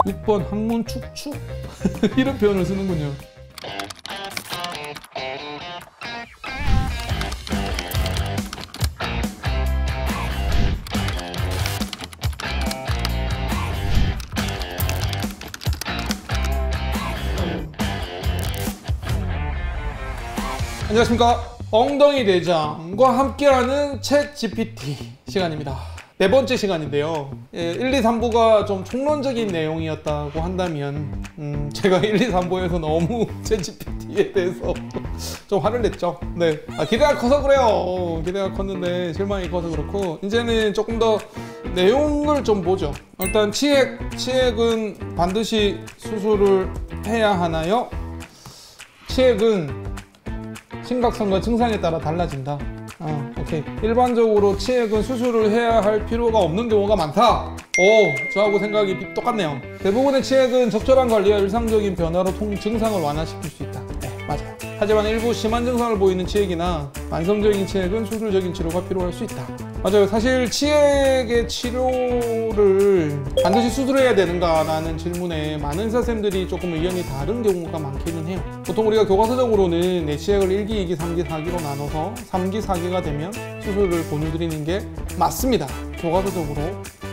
6번 항문 축축 이런 표현을 쓰는군요. 안녕하십니까. 엉덩이 대장과 함께하는 챗 GPT 시간입니다. 네 번째 시간인데요. 1, 2, 3부가 좀 총론적인 내용이었다고 한다면 제가 1, 2, 3부에서 너무 챗 GPT에 대해서 좀 화를 냈죠. 네, 기대가 커서 그래요. 기대가 컸는데 실망이 커서 그렇고, 이제는 조금 더 내용을 좀 보죠. 일단 치액은 반드시 수술을 해야 하나요? 치액은 심각성과 증상에 따라 달라진다. 오케이. 일반적으로 치액은 수술을 해야 할 필요가 없는 경우가 많다. 오, 저하고 생각이 똑같네요. 대부분의 치액은 적절한 관리와 일상적인 변화로 증상을 완화시킬 수 있다. 네, 맞아요. 하지만 일부 심한 증상을 보이는 치액이나 만성적인 치액은 수술적인 치료가 필요할 수 있다. 맞아요. 사실 치액의 치료를 반드시 수술해야 되는가라는 질문에 많은 의사쌤들이 조금 의견이 다른 경우가 많기는 해요. 보통 우리가 교과서적으로는 내 치액을 1기, 2기, 3기, 4기로 나눠서 3기, 4기가 되면 수술을 권유드리는 게 맞습니다. 교과서적으로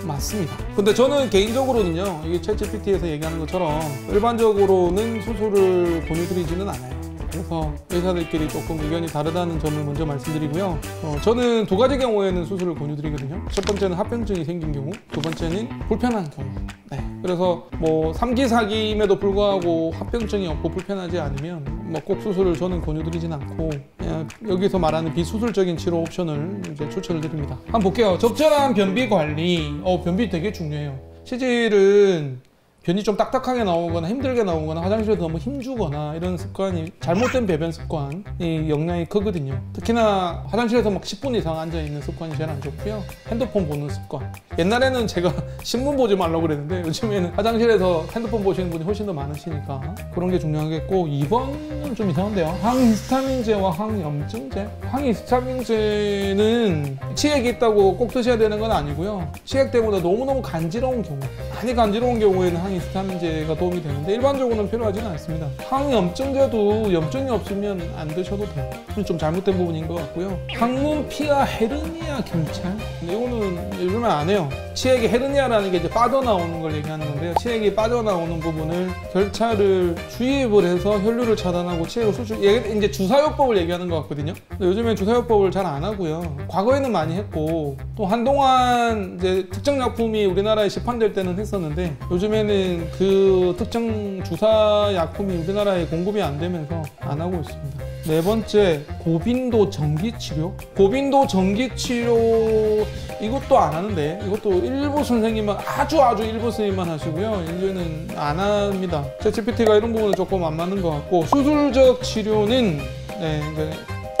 맞습니다. 근데 저는 개인적으로는요, 이게 챗 GPT에서 얘기하는 것처럼 일반적으로는 수술을 권유드리지는 않아요. 그래서 의사들끼리 조금 의견이 다르다는 점을 먼저 말씀드리고요. 저는 두 가지 경우에는 수술을 권유드리거든요. 첫 번째는 합병증이 생긴 경우, 두 번째는 불편한 경우. 네. 그래서 뭐 3기, 4기임에도 불구하고 합병증이 없고 불편하지 않으면 뭐 꼭 수술을 저는 권유드리진 않고, 그냥 여기서 말하는 비수술적인 치료 옵션을 이제 추천을 드립니다. 한번 볼게요. 적절한 변비 관리. 변비 되게 중요해요. 치질은 변이 좀 딱딱하게 나오거나 힘들게 나오거나 화장실에서 너무 힘주거나 이런 습관이, 잘못된 배변 습관이 영향이 크거든요. 특히나 화장실에서 막 10분 이상 앉아있는 습관이 제일 안 좋고요. 핸드폰 보는 습관. 옛날에는 제가 신문 보지 말라고 그랬는데 요즘에는 화장실에서 핸드폰 보시는 분이 훨씬 더 많으시니까 그런 게 중요하겠고, 2번은 좀 이상한데요. 항히스타민제와 항염증제. 항히스타민제는 치액이 있다고 꼭 드셔야 되는 건 아니고요. 치액 때문에 너무너무 간지러운 경우, 많이 간지러운 경우에는 항히스타민제가 도움이 되는데 일반적으로는 필요하지는 않습니다. 항염증제도 염증이 없으면 안 드셔도 돼요. 좀 잘못된 부분인 것 같고요. 항문 피하 헤르니아 결찰. 이거는 요즘에 안 해요. 치액이 헤르니아라는 게 이제 빠져나오는 걸 얘기하는 건데요. 치액이 빠져나오는 부분을 결찰을 주입을 해서 혈류를 차단하고 치액을 수술, 이제 주사요법을 얘기하는 것 같거든요. 근데 요즘엔 주사요법을 잘 안 하고요. 과거에는 많이 했고, 또 한동안 이제 특정 약품이 우리나라에 시판될 때는 했었는데 요즘에는 그 특정 주사 약품이 우리나라에 공급이 안 되면서 안 하고 있습니다. 네 번째, 고빈도 전기치료. 고빈도 전기치료 이것도 안 하는데, 이것도 일부 선생님만, 아주 일부 선생님만 하시고요. 이제는 안 합니다. 챗 GPT가 이런 부분은 조금 안 맞는 것 같고, 수술적 치료는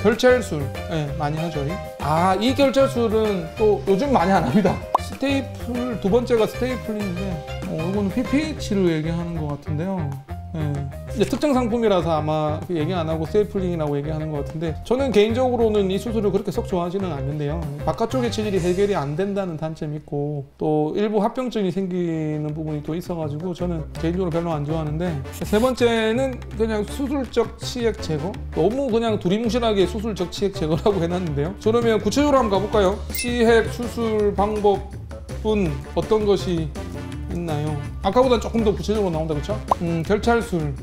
결찰술 많이 하죠. 이 결찰술은 또 요즘 많이 안 합니다. 스테이플, 두 번째가 스테이플링인데 이거는 PPH를 얘기하는 것 같은데요. 이제 특정 상품이라서 아마 얘기 안 하고 스테이플링이라고 얘기하는 것 같은데, 저는 개인적으로는 이 수술을 그렇게 썩 좋아하지는 않는데요. 바깥쪽의 치질이 해결이 안 된다는 단점이 있고, 또 일부 합병증이 생기는 부분이 또 있어가지고 저는 개인적으로 별로 안 좋아하는데, 세 번째는 그냥 수술적 치액 제거. 너무 그냥 두리뭉실하게 수술적 치액 제거라고 해놨는데요. 그러면 구체적으로 한번 가볼까요? 치액 수술 방법은 어떤 것이 있나요? 아까보다 조금 더 구체적으로 나온다, 그렇죠? 결찰술.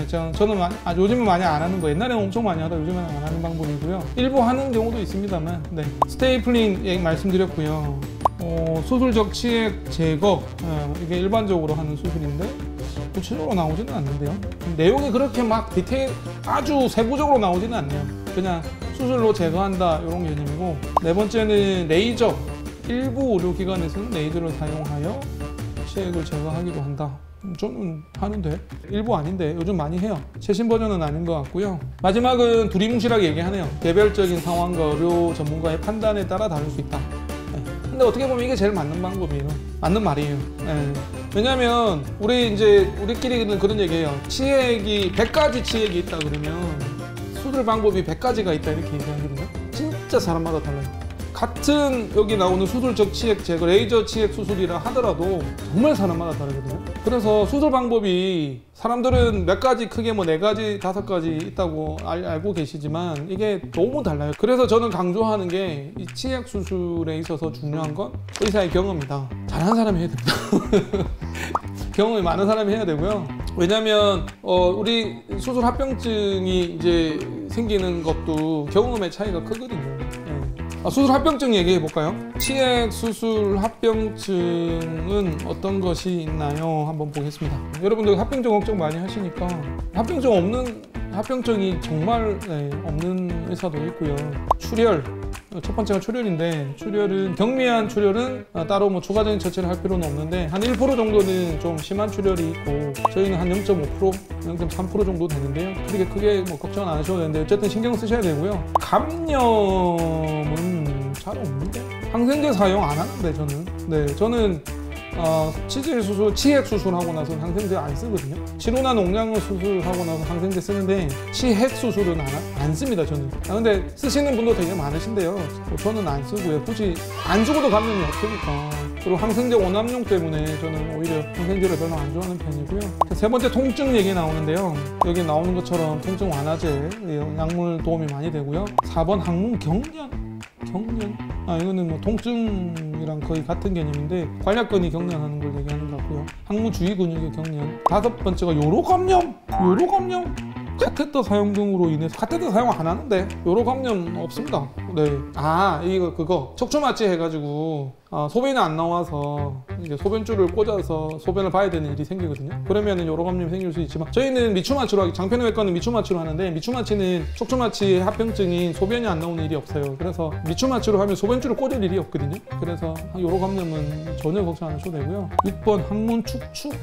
저는 요즘은 많이 안 하는 거, 옛날에는 엄청 많이 하다 요즘은 안 하는 방법이고요. 일부 하는 경우도 있습니다만, 스테이플링 말씀드렸고요. 수술적 치액 제거, 이게 일반적으로 하는 수술인데 구체적으로 나오지는 않는데요. 내용이 그렇게 막 디테일, 아주 세부적으로 나오지는 않네요. 그냥 수술로 제거한다 이런 개념이고, 네 번째는 레이저. 일부 의료기관에서는 레이저를 사용하여 치액을 제거하기도 한다. 저는 하는데, 일부 아닌데 요즘 많이 해요. 최신 버전은 아닌 것 같고요. 마지막은 두리뭉실하게 얘기하네요. 개별적인 상황과 의료 전문가의 판단에 따라 다를 수 있다. 근데 어떻게 보면 이게 제일 맞는 방법이에요. 맞는 말이에요. 왜냐면 우리끼리는 그런 얘기해요. 치액이 100가지 치액이 있다 그러면 수술 방법이 100가지가 있다 이렇게 얘기하거든요. 진짜 사람마다 달라요. 같은 여기 나오는 수술적 치액 제거, 레이저 치액 수술이라 하더라도 정말 사람마다 다르거든요. 그래서 수술 방법이 사람들은 몇 가지, 크게 뭐 4가지, 5가지 있다고 알고 계시지만 이게 너무 달라요. 그래서 저는 강조하는 게 이 치약 수술에 있어서 중요한 건 의사의 경험이다. 잘하는 사람이 해야 됩니다. 경험이 많은 사람이 해야 되고요. 왜냐면 우리 수술 합병증이 이제 생기는 것도 경험의 차이가 크거든요. 수술 합병증 얘기해 볼까요? 치액 수술 합병증은 어떤 것이 있나요? 한번 보겠습니다. 여러분들 합병증 걱정 많이 하시니까 합병증이 정말 없는 의사도 있고요. 출혈, 첫 번째가 출혈인데, 출혈은 경미한 출혈은 따로 뭐 추가적인 처치를 할 필요는 없는데 한 1% 정도는 좀 심한 출혈이 있고, 저희는 한 0.5%, 0.3% 정도 되는데요. 그렇게 크게 뭐 걱정 안 하셔도 되는데 어쨌든 신경 쓰셔야 되고요. 감염은 잘 없는데, 항생제 사용 안 하는데 저는 치질 수술, 치핵 수술하고 나서 항생제 안 쓰거든요. 치료나 농양을 수술하고 나서 항생제 쓰는데 치핵 수술은 안 씁니다, 저는. 근데 쓰시는 분도 되게 많으신데요. 저는 안 쓰고요. 굳이 안 죽어도 감염이 없으니까. 그리고 항생제 원암용 때문에 저는 오히려 항생제를 별로 안 좋아하는 편이고요. 세 번째, 통증 얘기 나오는데요. 여기 나오는 것처럼 통증 완화제, 약물 도움이 많이 되고요. 4번 항문 경련. 이거는 뭐 통증이랑 거의 같은 개념인데 관략근이 경련하는 걸 얘기하는 것 같고요. 항문 주위 근육의 경련. 5번째가 요로감염. 카테터 사용 등으로 인해서, 카테터 사용 안 하는데 요로감염 없습니다. 네. 그거 척추 마취 해가지고 소변이 안 나와서 이제 소변줄을 꽂아서 소변을 봐야 되는 일이 생기거든요. 그러면은 요로감염이 생길 수 있지만, 저희는 미추마취로, 장편외과는 미추마취로 하는데, 미추마취는 척추마취 합병증인 소변이 안 나오는 일이 없어요. 그래서 미추마취로 하면 소변줄을 꽂을 일이 없거든요. 그래서 요로감염은 전혀 걱정 안 하셔도 되고요. 6번 항문 축축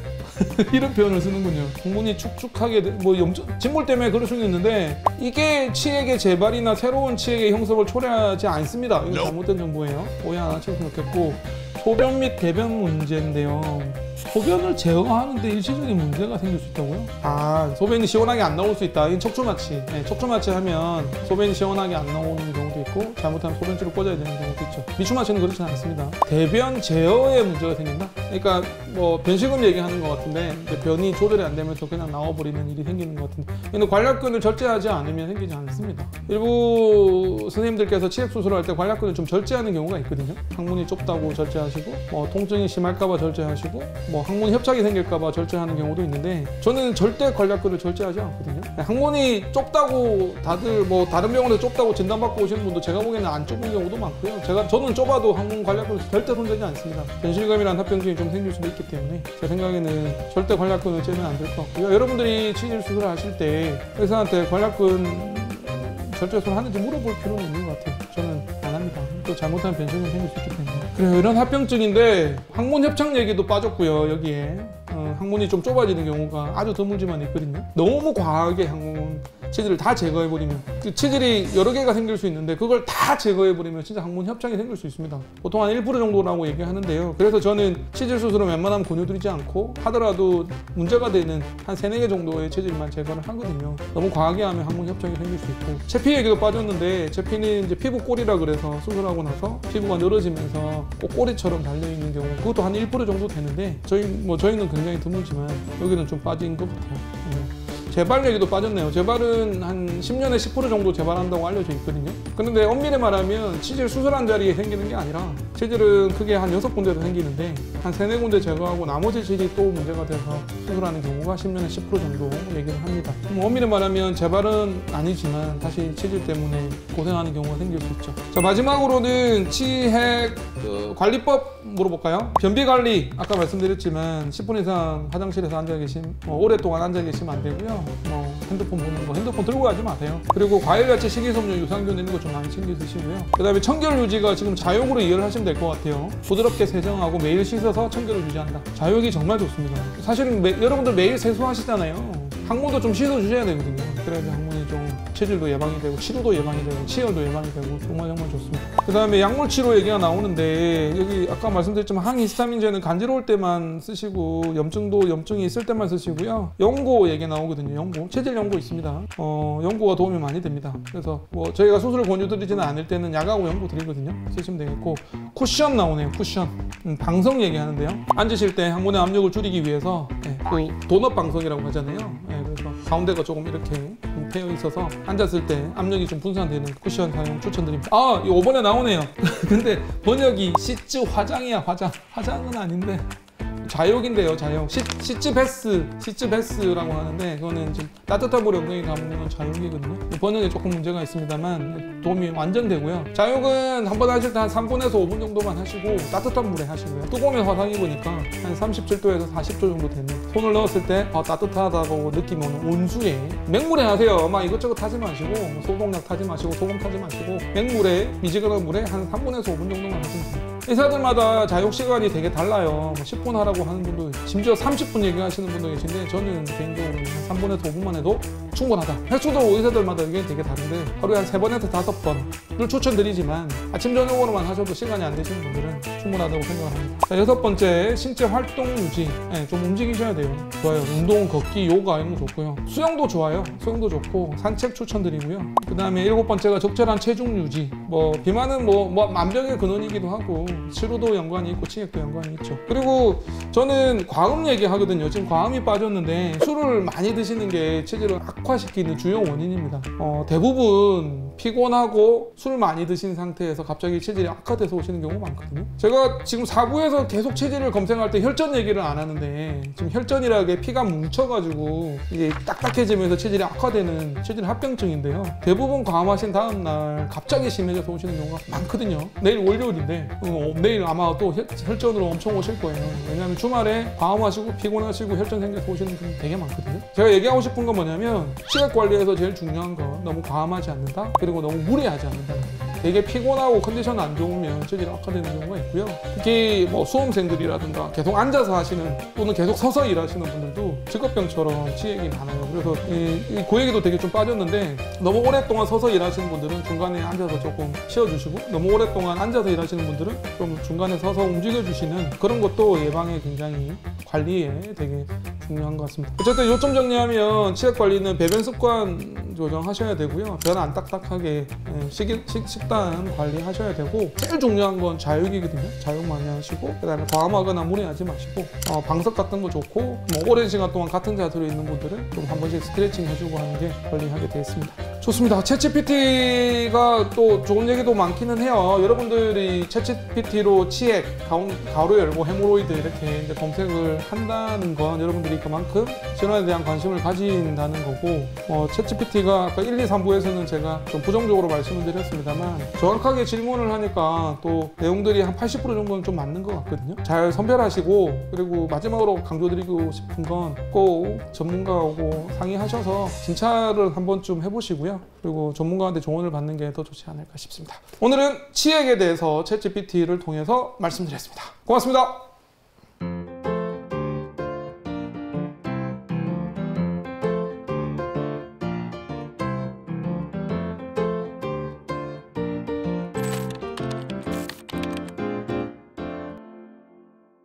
이런 표현을 쓰는군요. 항문이 축축하게 뭐 진물 때문에 그럴 수는 있는데, 이게 치액의 재발이나 새로운 치액의 형성을 초래하지 않습니다. 이건 잘못된 정보예요. 오해 안 하셨으면 좋겠고, 소변 및 대변 문제인데요. 소변을 제어하는데 일시적인 문제가 생길 수 있다고요? 소변이 시원하게 안 나올 수 있다. 이건 척추마취. 척추마취 하면 소변이 시원하게 안 나오는 경우도 있고, 잘못하면 소변줄을 꽂아야 되는 경우도 있죠. 미추마취는 그렇지는 않습니다. 대변 제어에 문제가 생긴다? 그러니까 뭐 변식음 얘기하는 것 같은데, 변이 조절이 안 되면서 그냥 나와버리는 일이 생기는 것 같은데, 근데 관략근을 절제하지 않으면 생기지 않습니다. 일부 선생님들께서 치액 수술할 때 관략근을 좀 절제하는 경우가 있거든요. 항문이 좁다고 절제하시고, 뭐 통증이 심할까봐 절제하시고, 뭐 항문 협착이 생길까봐 절제하는 경우도 있는데, 저는 절대 관략근을 절제하지 않거든요. 항문이 좁다고 다들 뭐 다른 병원에서 좁다고 진단받고 오시는 분도 제가 보기에는 안 좁은 경우도 많고요. 저는 좁아도 항문 관략근을 절대 손대지 않습니다. 변실감이라는 합병증이 좀 생길 수도 있기 때문에 제 생각에는 절대 관략근을 째면 안 될 것 같고요. 여러분들이 치질 수술을 하실 때 의사한테 관략근 절제술 하는지 물어볼 필요는 있는 것 같아요. 저는 안 합니다. 또 잘못하면 변실감이 생길 수 있기 때문에. 그래요. 이런 합병증인데 항문 협착 얘기도 빠졌고요. 여기에 항문이 좀 좁아지는 경우가 아주 드물지만 있거든요. 너무 과하게 항문 치질을 다 제거해버리면, 그 치질이 여러 개가 생길 수 있는데 그걸 다 제거해버리면 진짜 항문 협착이 생길 수 있습니다. 보통 한 1% 정도라고 얘기하는데요. 그래서 저는 치질 수술은 웬만하면 권유드리지 않고, 하더라도 문제가 되는 한 3-4개 정도의 치질만 제거를 하거든요. 너무 과하게 하면 항문 협착이 생길 수 있고, 체피 얘기도 빠졌는데, 체피는 이제 피부 꼬리라 그래서 수술하고 나서 피부가 늘어지면서 꼭 꼬리처럼 달려있는 경우, 그것도 한 1% 정도 되는데, 저희는 굉장히 드물지만 여기는 좀 빠진 것 같아요. 재발 얘기도 빠졌네요. 재발은 한 10년에 10% 정도 재발한다고 알려져 있거든요. 그런데 엄밀히 말하면 치질 수술한 자리에 생기는 게 아니라, 치질은 크게 한 6군데도 생기는데 한 3-4군데 제거하고 나머지 질이 또 문제가 돼서 수술하는 경우가 10년에 10% 정도 얘기를 합니다. 엄밀히 말하면 재발은 아니지만 다시 치질 때문에 고생하는 경우가 생길 수 있죠. 자, 마지막으로는 치핵 관리법 물어볼까요? 변비 관리, 아까 말씀드렸지만 10분 이상 화장실에서 앉아 계시면, 오랫동안 앉아 계시면 안 되고요. 핸드폰 보는 거, 핸드폰 들고 가지 마세요. 그리고 과일, 야채, 식이섬유, 유산균 이런 거 좀 많이 챙겨 드시고요. 그 다음에 청결 유지가 지금 자욕으로 이해를 하시면 될 것 같아요. 부드럽게 세정하고 매일 씻어서 청결을 유지한다. 자욕이 정말 좋습니다. 사실은 여러분들 매일 세수하시잖아요. 항문도 좀 씻어주셔야 되거든요. 그래야지 항문이 좀 체질도 예방이 되고 치료도 예방이 되고 치열도 예방이 되고 정말 좋습니다. 그 다음에 약물 치료 얘기가 나오는데 여기 아까 말씀드렸지만 항히스타민제는 간지러울 때만 쓰시고 염증이 있을 때만 쓰시고요. 연고 얘기 나오거든요. 연고 체질 연고 있습니다. 연고가 도움이 많이 됩니다. 그래서 뭐 저희가 수술을 권유드리지는 않을 때는 약하고 연고 드리거든요. 쓰시면 되겠고 쿠션 나오네요. 쿠션 방석 얘기하는데요. 앉으실 때 항문의 압력을 줄이기 위해서 그 도넛 방석이라고 하잖아요. 그래서 가운데가 조금 이렇게 패여 있어서 앉았을 때 압력이 좀 분산되는 쿠션 사용 추천드립니다. 아, 이거 5번에 나오네요. 근데 번역이 시츠 화장이야. 화장은 아닌데 자욕인데요. 자욕. 시츠베스라고 하는데 그거는 지금 따뜻한 물에 엉덩이 담는 자욕이거든요. 번역에 조금 문제가 있습니다만 도움이 완전 되고요. 자욕은 한번 하실 때 한 3분에서 5분 정도만 하시고 따뜻한 물에 하시고요. 뜨거우면 화상 입으니까 한 37도에서 40도 정도 됩니다. 손을 넣었을 때 따뜻하다고 느낌이 오는 온수에 맹물에 하세요. 막 이것저것 타지 마시고 소독약 타지 마시고 소금 타지 마시고 맹물에 미지근한 물에 한 3분에서 5분 정도만 하시면 돼요. 의사들마다 자욕 시간이 되게 달라요. 뭐 10분 하라고 하는 분도 심지어 30분 얘기하시는 분도 계신데 저는 개인적으로 한 3분에서 5분만 해도 충분하다. 횟수도 의사들마다 의견이 되게 다른데 하루에 한 3번에서 5번을 추천드리지만 아침 저녁으로만 하셔도 시간이 안 되시는 분들은 충분하다고 생각을 합니다. 자, 6번째 신체 활동 유지. 좀 움직이셔야 돼요. 좋아요. 운동, 걷기, 요가 이런 거 좋고요. 수영도 좋아요. 수영도 좋고 산책 추천드리고요. 그 다음에 7번째가 적절한 체중 유지. 비만은 만병의 근원이기도 하고 치료도 연관이 있고 치액도 연관이 있죠. 그리고 저는 과음 얘기하거든요. 지금 과음이 빠졌는데 술을 많이 드시는 게 체질을 악화시키는 주요 원인입니다. 대부분 피곤하고 술 많이 드신 상태에서 갑자기 체질이 악화돼서 오시는 경우가 많거든요. 제가 지금 4부에서 계속 체질을 검색할 때 혈전 얘기를 안 하는데 지금 혈전이라는 게 피가 뭉쳐가지고 이게 딱딱해지면서 체질이 악화되는 체질 합병증인데요. 대부분 과음하신 다음날 갑자기 심해져서 오시는 경우가 많거든요. 내일 월요일인데 내일 아마 또 혈전으로 엄청 오실 거예요. 왜냐하면 주말에 과음하시고 피곤하시고 혈전 생겨서 오시는 분이 되게 많거든요. 제가 얘기하고 싶은 건 뭐냐면 치약 관리에서 제일 중요한 건 너무 과음하지 않는다. 그리고 너무 무리하지 않는다는 거예요. 되게 피곤하고 컨디션 안 좋으면 체질이 악화되는 경우가 있고요. 특히 수험생들이라든가 계속 앉아서 하시는 또는 계속 서서 일하시는 분들도 직업병처럼 치액이 많아요. 그래서 그 얘기도 되게 좀 빠졌는데 너무 오랫동안 서서 일하시는 분들은 중간에 앉아서 조금 쉬어주시고 너무 오랫동안 앉아서 일하시는 분들은 좀 중간에 서서 움직여주시는 그런 것도 예방에 굉장히 관리에 되게 중요한 것 같습니다. 어쨌든 요점 정리하면 치약 관리는 배변 습관 조정하셔야 되고요. 변 안 딱딱하게 식단 관리하셔야 되고 제일 중요한 건 자욕이거든요. 자욕 많이 하시고 그다음에 과음하거나 무리하지 마시고 방석 같은 거 좋고 오랜 시간 동안 같은 자세로 있는 분들은 좀 한 번씩 스트레칭 해주고 하는 게 관리하게 되겠습니다. 좋습니다. 챗GPT가 또 좋은 얘기도 많기는 해요. 여러분들이 챗GPT로 치액, 가로열, 헤모로이드 이렇게 이제 검색을 한다는 건 여러분들이 그만큼 질환에 대한 관심을 가진다는 거고 챗GPT가 아까 1, 2, 3부에서는 제가 좀 부정적으로 말씀을 드렸습니다만 정확하게 질문을 하니까 또 내용들이 한 80% 정도는 좀 맞는 것 같거든요. 잘 선별하시고 그리고 마지막으로 강조드리고 싶은 건 꼭 전문가하고 상의하셔서 진찰을 한 번쯤 해보시고요. 그리고 전문가한테 조언을 받는 게 더 좋지 않을까 싶습니다. 오늘은 치액에 대해서 챗GPT를 통해서 말씀드렸습니다. 고맙습니다.